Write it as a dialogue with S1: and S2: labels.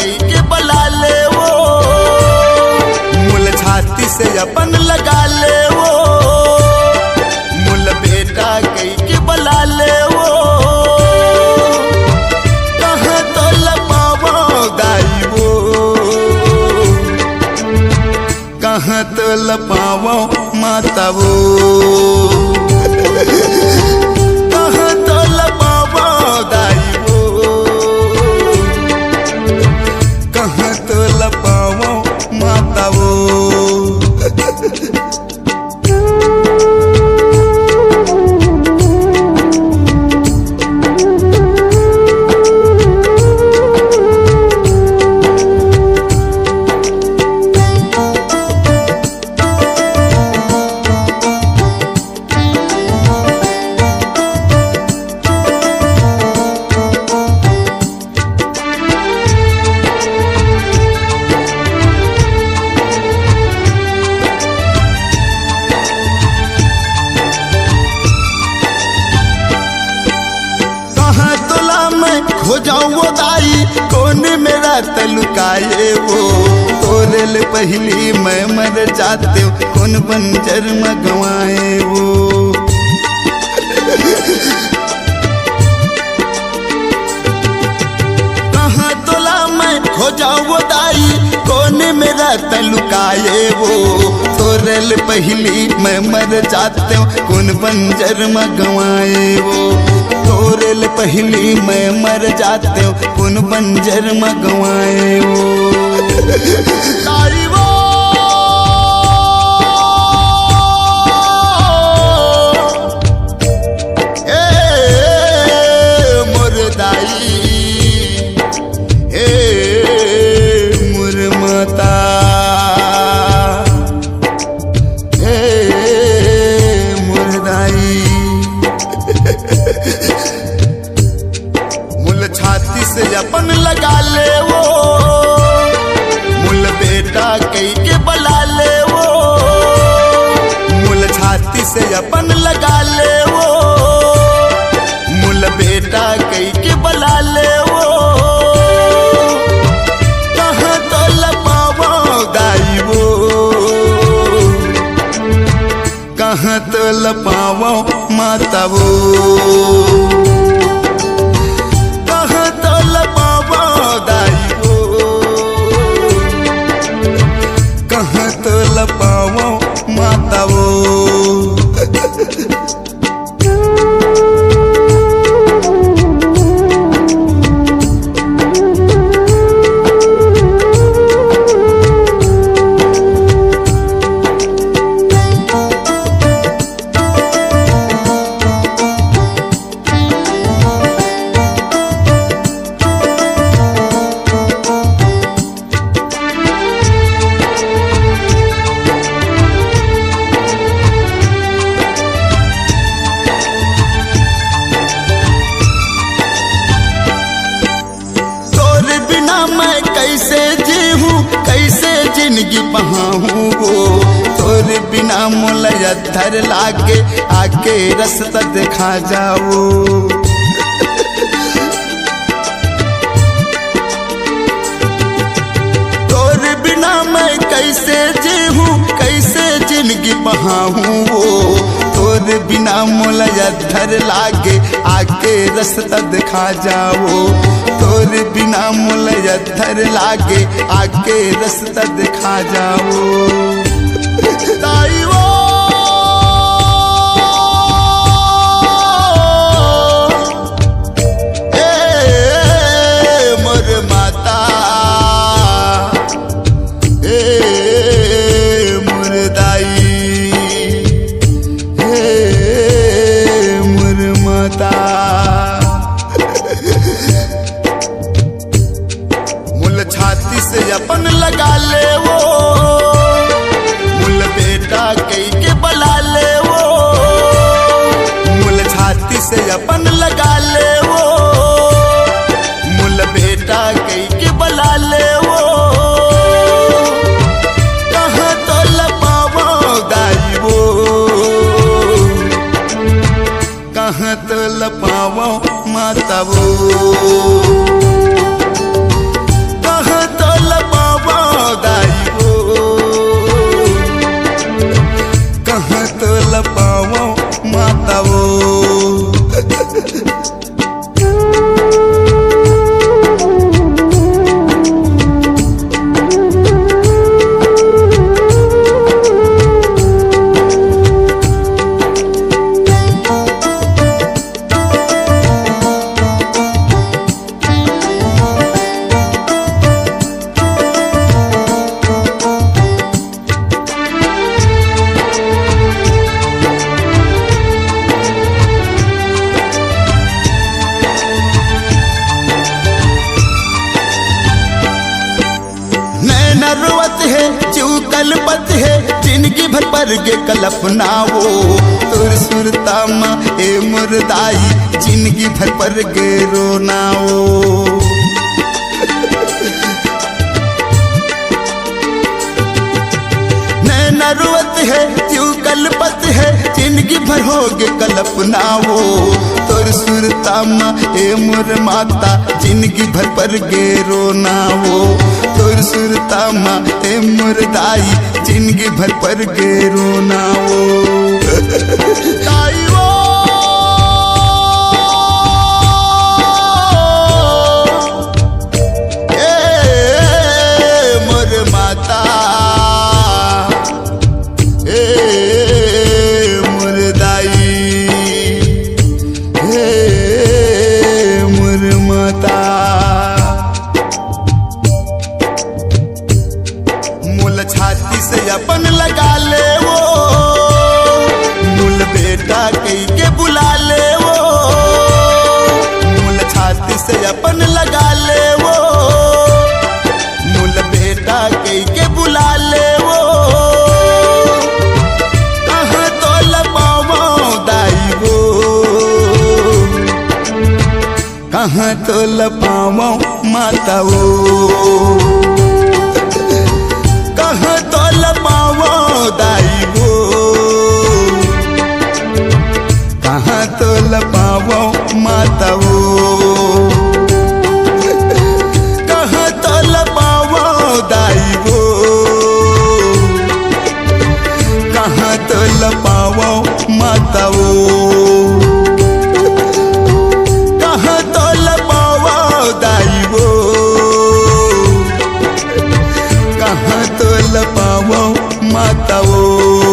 S1: कई के बला ले वो, मुल छाती से अपन लगा ले वो, मुल बेटा कई के बला ले वो, कहाँ तो लपावो दाई वो, कहाँ तो लपावो माता वो, कहाँ तो लपावो दाई वो, कहाँ तो लपावो माता वो। हो जाऊँ वो दाई कौन मेरा तलुकाए वो, तोरेल पहली मैं मर जाते कौन बंजर मगवाए वो। कहाँ तोला मैं हो जाऊँ वो दाई कौन मेरा तलुकाए वो, तोरेल पहली मैं मर जाते कौन बंजर मगवाए वो, तोरेल पहली मैं मर जाते हूँ कौन बंजर मगवाए वो। ताई वो मुर्दाई मुरमता मुर्दाई, मुल छाती से अपन लगा ले वो, मुल बेटा कई के बला ले वो, मुल छाती से अपन लगा ले वो, मुल बेटा कई के बला ले वो, कहाँ तो लपावो दाई वो, कहाँ तो लपावो माता वो, कहाँ तो लपावो माता वो। कैसे जी हूँ कैसे जिंदगी बहाऊँ वो, तोरे बिना मुलया धर लागे आके रास्ता दिखा जाओ। तोरे बिना मैं कैसे जी हूँ कैसे जिंदगी बहाऊँ वो, तोरे बिना मुलया धर लागे आके रास्ता दिखा जाओ, तोरे बिना मुलया धर लागे आके रास्ता दिखा जाओ। ताई वो मोर माता मोर दाई मोर माता, छाती से अपन लगा ले वो, मुल बेटा कई के बला ले वो, मुल छाती से अपन लगा ले वो, मुल बेटा कई के बला ले वो, कहाँ तो लपावो दाई वो, कहाँ तो लपावो माता वो, कहाँ नरुवत है जीव कलपत है जिंदगी भर पर गे कल्पना वो तुर सुरता माँ ए मुर्दाई जिंदगी भर पर गे रोना वो नरुवत है जीव कलपत है जिंदगी भर होगे कल्पना वो तोर सुरता माँ ए मोर माता जिंदगी भर पर गे रोना वो तोर सुरता माँ ए मोर दाई जिंदगी भर पर गे रोना वो ताई वो मोर माता छाती से अपन लगा ले वो मूल बेटा कही के बुला ले वो मूल छाती से अपन लगा ले वो मूल बेटा कही के बुला ले वो कहाँ तो लपावो दाई वो कहाँ तो लपावो माता वो कहाँ तो लपावो दाई वो कहाँ तो लपावो माता वो कहाँ तो लपावो दाई वो कहाँ तो लपावो माता वो कहाँ तो लपावो दाई वो कहाँ तो लपावो माता वो